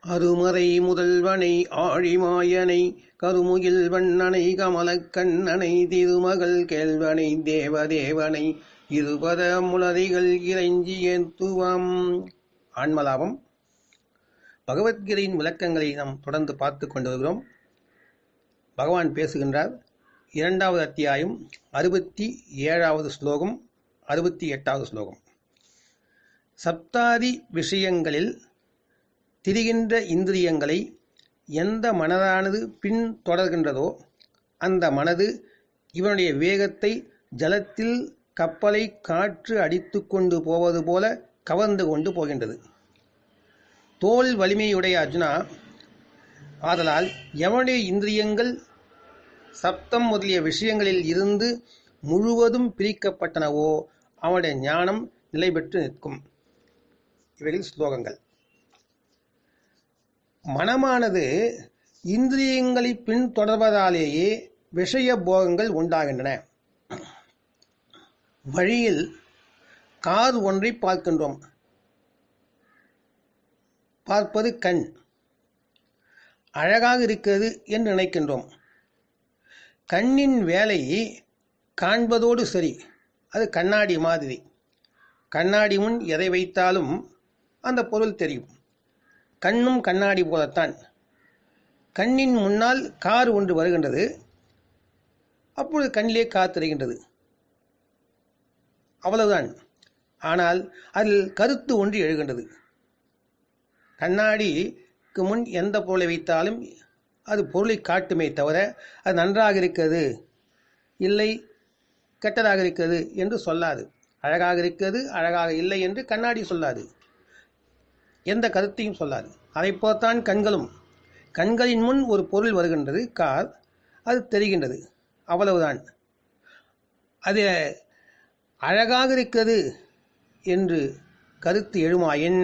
அருமறை முதல்வனை ஆழிமாயனை கருமுகில் வண்ணனை கமலக் கண்ணனை திருமகள் கேள்வனை தேவதேவனை இருபத முளரிகள் இறைஞ்சி ஏத்துவாம். ஆன்மலாபம். பகவத்கீதையின் விளக்கங்களை நாம் தொடர்ந்து பார்த்து கொண்டு வருகிறோம். பகவான் பேசுகின்றார். 2வது அத்தியாயம் 67வது ஸ்லோகம் 68வது ஸ்லோகம். சப்தாதி விஷயங்களில் திரிகின்ற இந்திரியங்களை எந்த மனதானது பின் தொடர்கின்றதோ அந்த மனது இவனுடைய வேகத்தை ஜலத்தில் கப்பலை காற்று அடித்து கொண்டு போவது போல கவர்ந்து கொண்டு போகின்றது. தோல் வலிமையுடைய அர்ஜுனா, ஆதலால் எவனுடைய இந்திரியங்கள் சப்தம் முதலிய விஷயங்களில் இருந்து முழுவதும் பிரிக்கப்பட்டனவோ அவனுடைய ஞானம் நிலை பெற்று நிற்கும். இவைகள் ஸ்லோகங்கள். மனமானது இந்திரியங்களை பின்தொடர்வதாலேயே விஷய போகங்கள் உண்டாகின்றன. வழியில் கார் ஒன்றை பார்க்கின்றோம். பார்ப்பது கண். அழகாக இருக்கிறது என்று நினைக்கின்றோம். கண்ணின் வேலை காண்பதோடு சரி, அது கண்ணாடி மாதிரி. கண்ணாடி முன் எதை வைத்தாலும் அந்த பொருள் தெரியும். கண்ணும் கண்ணாடி போலத்தான். கண்ணின் முன்னால் கார் ஒன்று வருகின்றது. அப்பொழுது கண்ணிலே கார் தெரிகின்றது. அவ்வளவுதான். ஆனால் அதில் கருத்து ஒன்று எழுகின்றது. கண்ணாடிக்கு முன் எந்த பொருளை வைத்தாலும் அது பொருளை காட்டுமே தவிர அது நன்றாக இருக்கிறது, இல்லை கெட்டதாக இருக்கிறது என்று சொல்லாது. அழகாக இருக்கிறது, அழகாக இல்லை என்று கண்ணாடி சொல்லாது. எந்த கருத்தையும் சொல்லாது. அதை போலத்தான் கண்களும். கண்களின் முன் ஒரு பொருள் வருகின்றது, கார், அது தெரிகின்றது. அவ்வளவுதான். அது அழகாக இருக்கிறது என்று கருத்து எழுமாயின்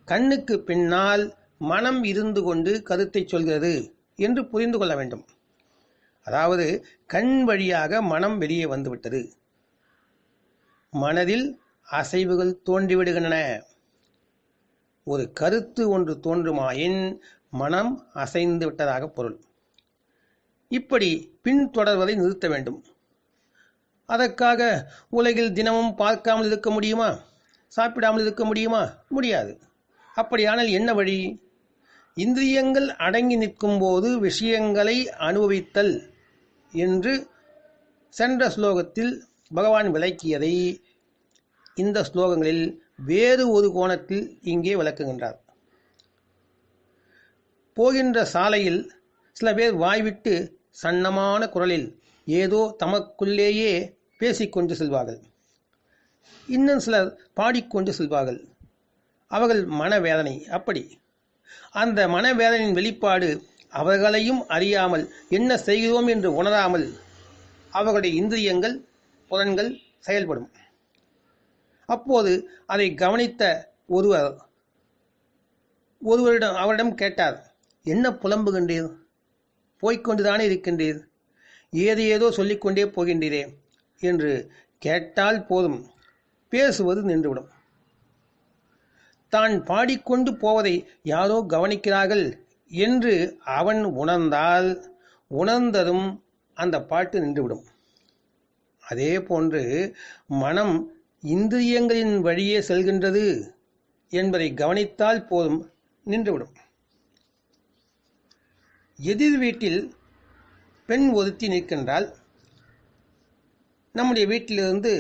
கண்ணுக்கு பின்னால் மனம் இருந்து கொண்டு கருத்தை சொல்கிறது என்று புரிந்து கொள்ள வேண்டும். அதாவது கண் வழியாக மனம் வெளியே வந்துவிட்டது. மனதில் அசைவுகள் தோன்றிவிடுகின்றன. ஒரு கருத்து ஒன்று தோன்றுமாயின் மனம் அசைந்து விட்டதாக பொருள். இப்படி பின்தொடர்வதை நிறுத்த வேண்டும். அதற்காக உலகில் தினமும் பார்க்காமல் இருக்க முடியுமா? சாப்பிடாமல் இருக்க முடியுமா? முடியாது. அப்படியானால் என்ன வழி? இந்திரியங்கள் அடங்கி நிற்கும் போது விஷயங்களை அனுபவித்தல் என்று சென்ற ஸ்லோகத்தில் பகவான் விளக்கியதை இந்த ஸ்லோகங்களில் வேறு ஒரு கோணத்தில் இங்கே விளக்குகின்றார். போகின்ற சாலையில் சில பேர் வாய்விட்டு சன்னமான குரலில் ஏதோ தமக்குள்ளேயே பேசிக்கொண்டு செல்வார்கள். இன்னும் சிலர் பாடிக்கொண்டு செல்வார்கள். அவர்கள் மனவேதனை. அப்படி அந்த மனவேதனையின் வெளிப்பாடு அவர்களையும் அறியாமல் என்ன செய்கிறோம் என்று உணராமல் அவர்களுடைய இந்திரியங்கள் புலன்கள் செயல்படும். அப்போது அதை கவனித்த அவரிடம் கேட்டார், என்ன புலம்புகின்றீர்? போய்கொண்டுதானே இருக்கின்றீர், ஏதோ சொல்லிக்கொண்டே போகின்றீரே என்று கேட்டால் போதும், பேசுவது நின்றுவிடும். தான் பாடிக்கொண்டு போவதை யாரோ கவனிக்கிறார்கள் என்று அவன் உணர்ந்தால் உணர்ந்ததும் அந்த பாட்டு நின்றுவிடும். அதே போன்று மனம் இந்திரியங்களின் வழியே செல்கின்றது என்பதை கவனித்தால் போதும், நின்றுவிடும். எதிர் வீட்டில் பெண் ஒருத்தி நிற்கின்றால், நம்முடைய வீட்டிலிருந்து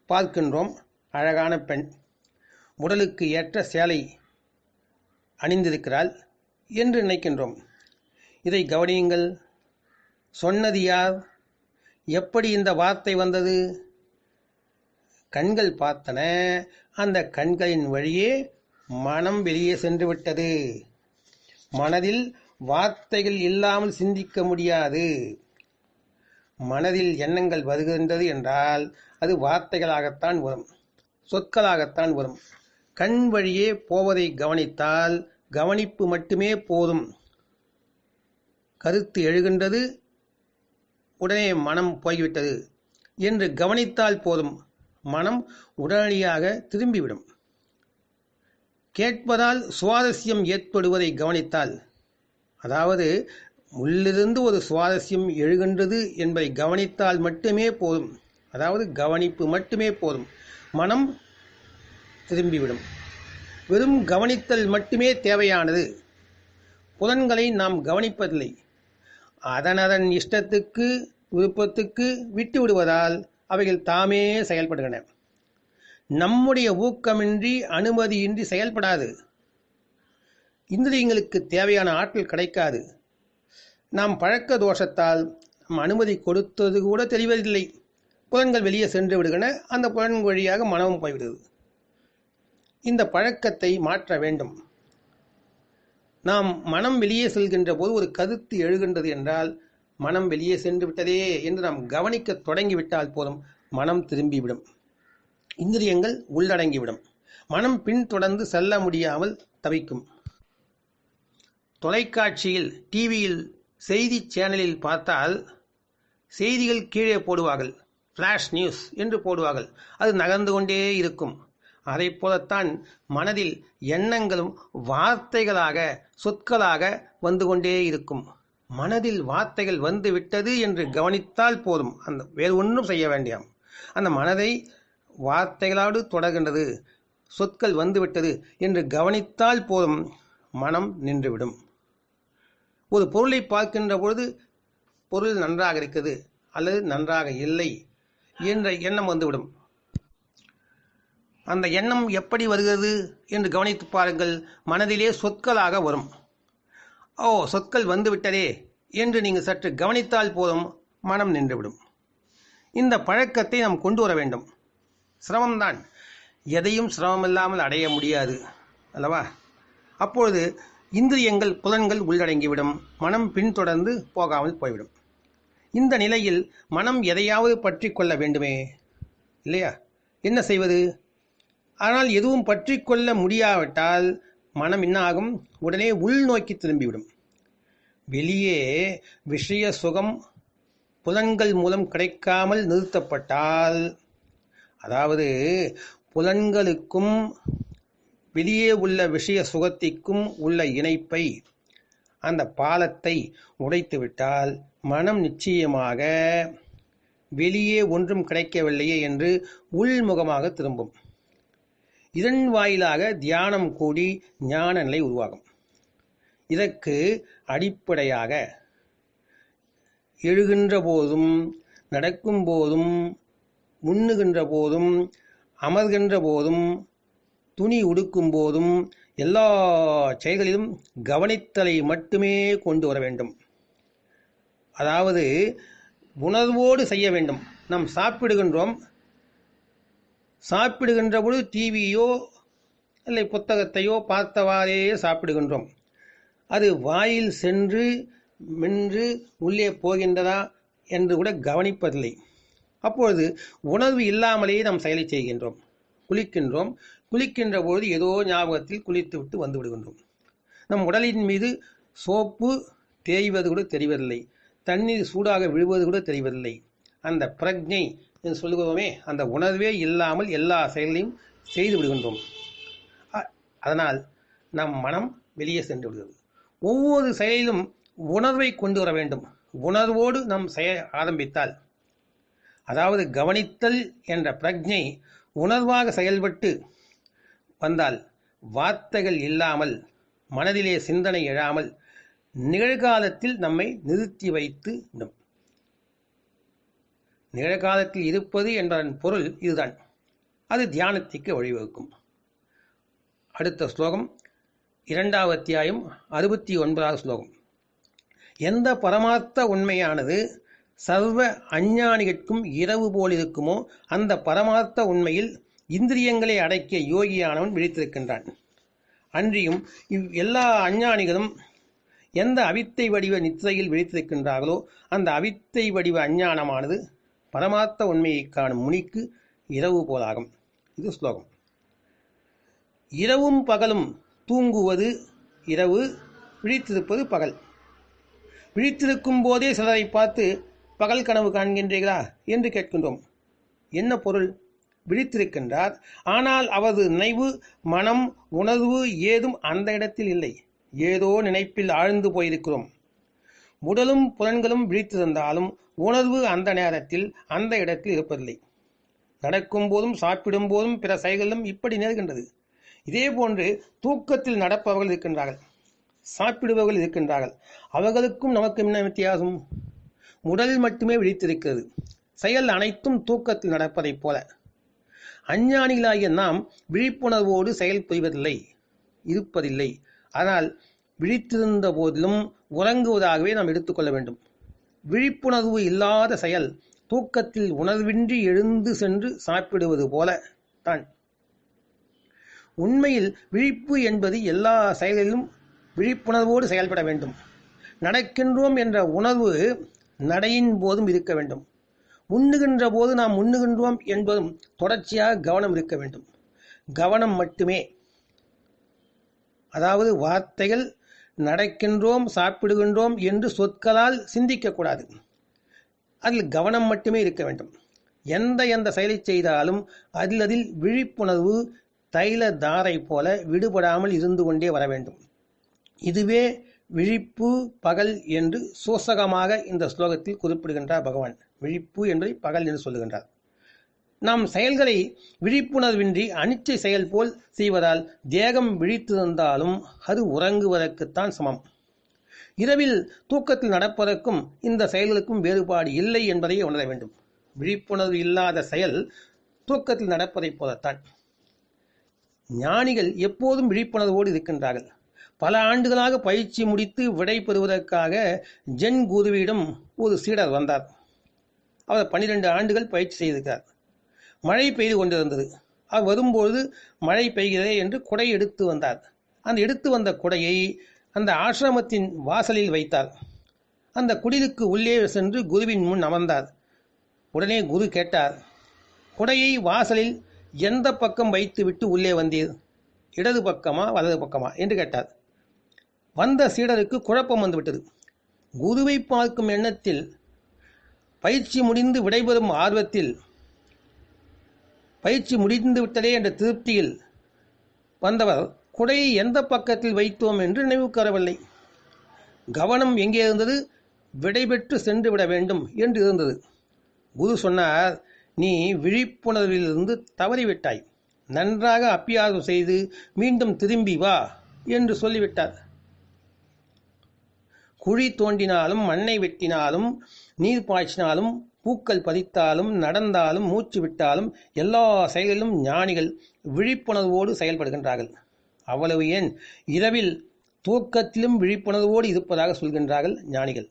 பார்க்கின்றோம். அழகான பெண், உடலுக்கு ஏற்ற சேலை அணிந்திருக்கிறாள் என்று நினைக்கின்றோம். இதை கவனியுங்கள். சொன்னது யார்? எப்படி இந்த வார்த்தை வந்தது? கண்கள் பார்த்தன. அந்த கண்களின் வழியே மனம் வெளியே சென்று விட்டது. மனதில் வார்த்தைகள் இல்லாமல் சிந்திக்க முடியாது. மனதில் எண்ணங்கள் வருகின்றது என்றால் அது வார்த்தைகளாகத்தான் வரும், சொற்களாகத்தான் வரும். கண் வழியே போவதை கவனித்தால் கவனிப்பு மட்டுமே போதும். கருத்து எழுகின்றது, உடனே மனம் போய்விட்டது என்று கவனித்தால் போதும், மனம் உடனடியாக திரும்பிவிடும். கேட்பதால் சுவாரஸ்யம் ஏற்படுவதை கவனித்தால், அதாவது உள்ளிருந்து ஒரு சுவாரஸ்யம் எழுகின்றது என்பதை கவனித்தால் மட்டுமே போதும், அதாவது கவனிப்பு மட்டுமே போதும், மனம் திரும்பிவிடும். வெறும் கவனித்தல் மட்டுமே தேவையானது. புலன்களை நாம் கவனிப்பதில்லை. அதனதன் இஷ்டத்துக்கு விருப்பத்துக்கு விட்டு விடுவதால் அவைகள் தாமே செயல்படுகின்றன. நம்முடைய ஊக்கமின்றி அனுமதியின்றி செயல்படாது. இந்திரியங்களுக்கு தேவையான ஆற்றல் கிடைக்காது. நாம் பழக்க தோஷத்தால் நம் அனுமதி கொடுத்தது கூட தெரிவதில்லை. புலன்கள் வெளியே சென்று விடுகின்றன. அந்த புலன் வழியாக மனமும் போய்விடுது. இந்த பழக்கத்தை மாற்ற வேண்டும். நாம் மனம் வெளியே செல்கின்ற போது ஒரு கருத்து எழுகின்றது என்றால், மனம் வெளியே சென்று விட்டதே என்று நாம் கவனிக்க தொடங்கிவிட்டால் போதும், மனம் திரும்பிவிடும். இந்திரியங்கள் உள்ளடங்கிவிடும். மனம் பின்தொடர்ந்து செல்ல முடியாமல் தவிக்கும். தொலைக்காட்சியில், டிவியில், செய்தி சேனலில் பார்த்தால் செய்திகள் கீழே போடுவார்கள். ஃப்ளாஷ் நியூஸ் என்று போடுவார்கள். அது நகர்ந்து கொண்டே இருக்கும். அதை போலத்தான் மனதில் எண்ணங்களும் வார்த்தைகளாக, சொற்களாக வந்து கொண்டே இருக்கும். மனதில் வார்த்தைகள் வந்து விட்டது என்று கவனித்தால் போதும். அந்த வேறு ஒன்றும் செய்ய வேண்டாம். அந்த மனதை வார்த்தைகளோடு தொடர்கின்றது, சொற்கள் வந்துவிட்டது என்று கவனித்தால் போதும், மனம் நின்றுவிடும். ஒரு பொருளை பார்க்கின்ற பொழுது பொருள் நன்றாக இருக்கிறது அல்லது நன்றாக இல்லை என்ற எண்ணம் வந்துவிடும். அந்த எண்ணம் எப்படி வருகிறது என்று கவனித்து பாருங்கள். மனதிலே சொற்களாக வரும். சொற்கள் வந்துவிட்டதே என்று நீங்கள் சற்று கவனித்தால் போதும், மனம் நின்றுவிடும். இந்த பழக்கத்தை நாம் கொண்டு வர வேண்டும். சிரமம்தான். எதையும் சிரமமில்லாமல் அடைய முடியாது அல்லவா? அப்பொழுது இந்திரியங்கள், புலன்கள் உள்ளடங்கிவிடும். மனம் பின்தொடர்ந்து போகாமல் போய்விடும். இந்த நிலையில் மனம் எதையாவது பற்றி கொள்ள வேண்டுமே இல்லையா? என்ன செய்வது? ஆனால் எதுவும் பற்றி கொள்ள முடியாவிட்டால் மனம் என்ன ஆகும்? உடனே உள்நோக்கி திரும்பிவிடும். வெளியே விஷய சுகம் புலன்கள் மூலம் கிடைக்காமல் நிறுத்தப்பட்டால், அதாவது புலன்களுக்கும் வெளியே உள்ள விஷய சுகத்திற்கும் உள்ள இணைப்பை, அந்த பாலத்தை உடைத்துவிட்டால் மனம் நிச்சயமாக வெளியே ஒன்றும் கிடைக்கவில்லையே என்று உள்முகமாக திரும்பும். இதன் வாயிலாக தியானம் கூடி ஞான நிலை உருவாகும். இதற்கு அடிப்படையாக எழுகின்ற போதும், நடக்கும் போதும், முன்னுகின்ற போதும், அமர்கின்ற போதும், துணி உடுக்கும் போதும், எல்லா செயல்களிலும் கவனித்தலை மட்டுமே கொண்டு வர வேண்டும். அதாவது உணர்வோடு செய்ய வேண்டும். நாம் சாப்பிடுகின்றோம். சாப்பிடுகின்ற பொழுது டிவியோ இல்லை புத்தகத்தையோ பார்த்தவாறே சாப்பிடுகின்றோம். அது வாயில் சென்று மென்று உள்ளே போகின்றதா என்று கூட கவனிப்பதில்லை. அப்பொழுது உணர்வு இல்லாமலேயே நாம் செயலை செய்கின்றோம். குளிக்கின்றோம். குளிக்கின்ற பொழுது ஏதோ ஞாபகத்தில் குளித்து விட்டு வந்து விடுகின்றோம். நம் உடலின் மீது சோப்பு தேய்வது கூட தெரிவதில்லை. தண்ணீர் சூடாக விழுவது கூட தெரிவதில்லை. அந்த பிரக்ஞை என்று சொல்லுகிறோமே, அந்த உணர்வே இல்லாமல் எல்லா செயலையும் செய்து விடுகின்றோம். அதனால் நம் மனம் வெளியே சென்று விடுகிறது. ஒவ்வொரு செயலிலும் உணர்வை கொண்டு வர வேண்டும். உணர்வோடு நாம் செய்ய ஆரம்பித்தால், அதாவது கவனித்தல் என்ற பிரக்ஞை உணர்வாக செயல்பட்டு வந்தால், வார்த்தைகள் இல்லாமல், மனதிலே சிந்தனை எழாமல் நிகழ்காலத்தில் நம்மை நிறுத்தி வைத்து விடும். நிகழ்காலத்தில் இருப்பது என்பதன் பொருள் இதுதான். அது தியானத்திற்கு வழிவகுக்கும். அடுத்த ஸ்லோகம் 2வது அத்தியாயம் 69வது ஸ்லோகம். எந்த பரமார்த்த உண்மையானது சர்வ அஞ்ஞானிகளுக்கும் இரவு போல் இருக்குமோ, அந்த பரமார்த்த உண்மையில் இந்திரியங்களை அடக்கிய யோகியானவன் விழித்திருக்கின்றான். அன்றியும் எல்லா அஞ்ஞானிகளும் எந்த அவித்தை வடிவ நித்திரையில் விழித்திருக்கின்றார்களோ, அந்த அவித்தை வடிவ அஞ்ஞானமானது பரமார்த்த உண்மையை காணும் முனிக்கு இரவு போலாகும். இது ஸ்லோகம். இரவும் பகலும் தூங்குவது இரவு, விழித்திருப்பது பகல். விழித்திருக்கும் போதே சிலரை பார்த்து பகல் கனவு காண்கின்றீர்களா என்று கேட்கின்றோம். என்ன பொருள்? விழித்திருக்கின்றார். ஆனால் அவரது நினைவு, மனம், உணர்வு ஏதும் அந்த இடத்தில் இல்லை. ஏதோ நினைப்பில் ஆழ்ந்து போயிருக்கிறோம். உடலும் புலன்களும் விழித்திருந்தாலும் உணர்வு அந்த நேரத்தில் அந்த இடத்தில் இருப்பதில்லை. நடக்கும் போதும் சாப்பிடும் போதும் பிற செயல்களும் இப்படி நேர்கின்றது. இதே போன்று தூக்கத்தில் நடப்பவர்கள் இருக்கின்றார்கள், சாப்பிடுபவர்கள் இருக்கின்றார்கள். அவர்களுக்கும் நமக்கு என்ன வித்தியாசம்? உடல் மட்டுமே விழித்திருக்கிறது. செயல் அனைத்தும் தூக்கத்தில் நடப்பதைப் போல. அஞ்ஞானிகளாகிய நாம் விழிப்புணர்வோடு செயல் புரிவதில்லை, இருப்பதில்லை. ஆனால் விழித்திருந்த போதிலும் உறங்குவதாகவே நாம் எடுத்துக்கொள்ள வேண்டும். விழிப்புணர்வு இல்லாத செயல் தூக்கத்தில் உணர்வின்றி எழுந்து சென்று சாப்பிடுவது போல தான். உண்மையில் விழிப்பு என்பது எல்லா செயல்களிலும் விழிப்புணர்வோடு செயல்பட வேண்டும். நடக்கின்றோம் என்ற உணர்வு நடையின் போதும் இருக்க வேண்டும். உண்ணுகின்ற போது நாம் உண்ணுகின்றோம் என்பதும் தொடர்ச்சியாக கவனம் இருக்க வேண்டும். கவனம் மட்டுமே, அதாவது வார்த்தைகள் நடக்கின்றோம், சாப்பிடுகின்றோம் என்று சொற்களால் சிந்திக்கக்கூடாது. அதில் கவனம் மட்டுமே இருக்க வேண்டும். எந்த செயலை செய்தாலும் அதில் விழிப்புணர்வு தைல தாரை போல விடுபடாமல் இருந்து கொண்டே வர வேண்டும். இதுவே விழிப்பு பகல் என்று சூசகமாக இந்த ஸ்லோகத்தில் குறிப்பிடுகின்றார் பகவான். விழிப்பு என்பதை பகல் என்று சொல்லுகின்றார். நாம் செயல்களை விழிப்புணர்வின்றி அனிச்சை செயல் போல் செய்வதால் தேகம் விழித்திருந்தாலும் அது உறங்குவதற்குத்தான் சமம். இரவில் தூக்கத்தில் நடப்பதற்கும் இந்த செயல்களுக்கும் வேறுபாடு இல்லை என்பதை உணர வேண்டும். விழிப்புணர்வு இல்லாத செயல் தூக்கத்தில் நடப்பதைப் போலத்தான். ஞானிகள் எப்போதும் விழிப்புணர்வோடு இருக்கின்றார்கள். பல ஆண்டுகளாக பயிற்சி முடித்து விடை பெறுவதற்காக ஜென் குருவிடம் ஒரு சீடர் வந்தார். அவர் 12 ஆண்டுகள் பயிற்சி செய்திருக்கிறார். மழை பெய்து கொண்டிருந்தது. அவர் வரும்போது மழை பெய்கிறதே என்று குடை எடுத்து வந்தார். அந்த எடுத்து வந்த குடையை அந்த ஆசிரமத்தின் வாசலில் வைத்தார். அந்த குடிலுக்கு உள்ளே சென்று குருவின் முன் அமர்ந்தார். உடனே குரு கேட்டார், குடையை வாசலில் எந்த பக்கம் வைத்துவிட்டு உள்ளே வந்தீர்? இடது பக்கமா வலது பக்கமா என்று கேட்டார். வந்த சீடருக்கு குழப்பம் வந்துவிட்டது. குருவை பார்க்கும் எண்ணத்தில், பயிற்சி முடிந்து விடைபெறும் ஆர்வத்தில், பயிற்சி முடிந்து விட்டதே என்ற திருப்தியில் வந்தவர் குடையை எந்த பக்கத்தில் வைத்தோம் என்று நினைவுக்கு வரவில்லை. கவனம் எங்கே இருந்தது? விடைபெற்று சென்று விட வேண்டும் என்று இருந்தது. குரு சொன்னார், நீ விழிப்புணர்விலிருந்து தவறிவிட்டாய். நன்றாக அபியாசம் செய்து மீண்டும் திரும்பி வா என்று சொல்லிவிட்டார். குழி தோண்டினாலும், மண்ணை வெட்டினாலும், நீர் பாய்ச்சினாலும், பூக்கள் பதித்தாலும், நடந்தாலும், மூச்சு விட்டாலும் எல்லா செயலிலும் ஞானிகள் விழிப்புணர்வோடு செயல்படுகின்றார்கள். அவ்வளவு ஏன், இரவில் தூக்கத்திலும் விழிப்புணர்வோடு இருப்பதாக சொல்கின்றார்கள் ஞானிகள்.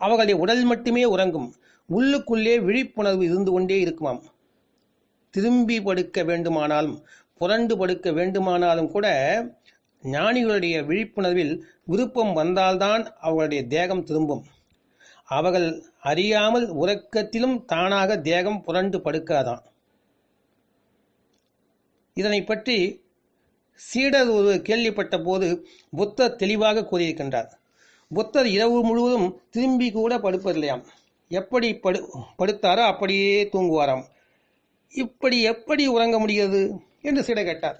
அவர்களுடைய உடல் மட்டுமே உறங்கும், உள்ளுக்குள்ளே விழிப்புணர்வு இருந்து கொண்டே இருக்குமாம். திரும்பி படுக்க வேண்டுமானாலும், புரண்டு படுக்க வேண்டுமானாலும் கூட ஞானிகளுடைய விழிப்புணர்வில் விருப்பம் வந்தால்தான் அவர்களுடைய தேகம் திரும்பும். அவர்கள் அறியாமல் உறக்கத்திலும் தானாக தேகம் புரண்டு படுக்காதான். இதனை பற்றி சீடர் ஒரு கேள்விப்பட்ட போது புத்தர் தெளிவாக கூறியிருக்கின்றார். புத்தர் இரவு முழுவதும் திரும்பி கூட படுப்பதில்லையாம். எப்படி படுத்தாரோ அப்படியே தூங்குவாராம். இப்படி எப்படி உறங்க முடிகிறது என்று சீடர் கேட்டார்.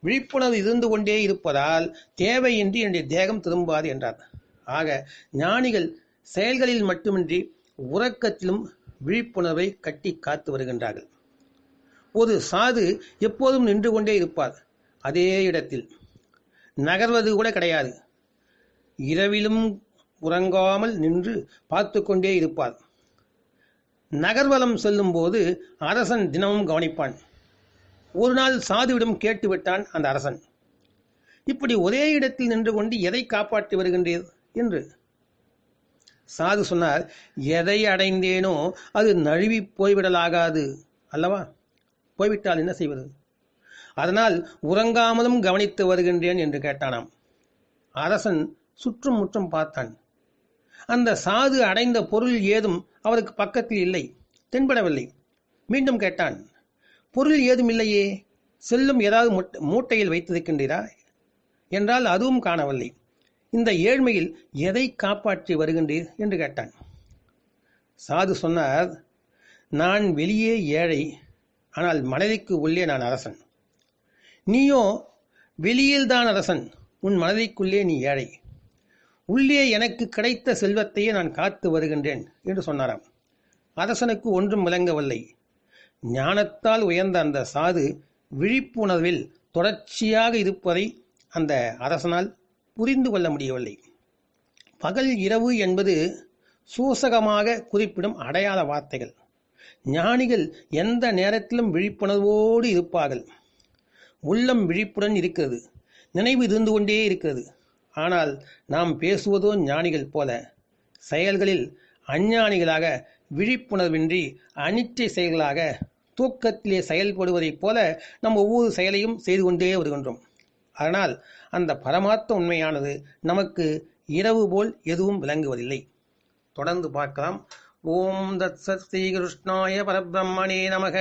விழிப்புணர்வு இருந்து கொண்டே இருப்பதால் தேவையின்றி என்னுடைய தேகம் திரும்பாது என்றார். ஆக ஞானிகள் செயல்களில் மட்டுமின்றி உறக்கத்திலும் விழிப்புணர்வை கட்டி காத்து வருகின்றார்கள். ஒரு சாது எப்போதும் நின்று கொண்டே இருப்பார், அதே இடத்தில் நகர்வது கூட கிடையாது. இரவிலும் உறங்காமல் நின்று பார்த்து கொண்டே இருப்பார். நகர்வலம் செல்லும் போது அரசன் தினமும் கவனிப்பான். ஒரு நாள் சாதுவிடம் கேட்டுவிட்டான் அந்த அரசன், இப்படி ஒரே இடத்தில் நின்று கொண்டு எதை காப்பாற்றி வருகின்றீர் என்று. சாது சொன்னார், எதை அடைந்தேனோ அது நழுவி போய்விடலாகாது அல்லவா? போய்விட்டால் என்ன செய்வது? அதனால் உறங்காமலும் கவனித்து வருகின்றேன் என்று கேட்டானாம். அரசன் சுற்றும் முற்றும் பார்த்தான். அந்த சாது அடைந்த பொருள் ஏதும் அவருக்கு பக்கத்தில் இல்லை, தென்படவில்லை. மீண்டும் கேட்டான், பொருள் ஏதும் இல்லையே, செல்லும் ஏதாவது மூட்டையில் வைத்திருக்கின்றீரா என்றால் அதுவும் காணவில்லை. இந்த ஏழ்மையில் எதை காப்பாற்றி வருகின்றீர் என்று கேட்டான். சாது சொன்னார், நான் வெளியே ஏழை, ஆனால் மனதிற்கு உள்ளே நான் அரசன். நீயோ வெளியில்தான் அரசன், உன் மனதிற்குள்ளே நீ ஏழை. உள்ளே எனக்கு கிடைத்த செல்வத்தையே நான் காத்து வருகின்றேன் என்று சொன்னாராம். அரசனுக்கு ஒன்றும் விளங்கவில்லை. ஞானத்தால் உயர்ந்த அந்த சாது விழிப்புணர்வில் தொடர்ச்சியாக இருப்பதை அந்த அரசனால் புரிந்து கொள்ள முடியவில்லை. பகல் இரவு என்பது சூசகமாக குறிப்பிடும் அடையாள வார்த்தைகள். ஞானிகள் எந்த நேரத்திலும் விழிப்புணர்வோடு இருப்பார்கள். உள்ளம் விழிப்புடன் இருக்கிறது, நினைவு இருந்து கொண்டே இருக்கிறது. ஆனால் நாம் பேசுவதோ ஞானிகள் போல, செயல்களில் அஞ்ஞானிகளாக, விழிப்புணர்வின்றி அனிச்சை செயல்களாக, தூக்கத்திலே செயல்படுவதைப் போல நம் ஒவ்வொரு செயலையும் செய்து கொண்டே வருகின்றோம். அதனால் அந்த பரமார்த்த உண்மையானது நமக்கு இரவு போல் எதுவும் விளங்குவதில்லை. தொடர்ந்து பார்க்கலாம். ஓம் தத் சத் ஸ்ரீ கிருஷ்ணாய பரபிரம்மணே நமக.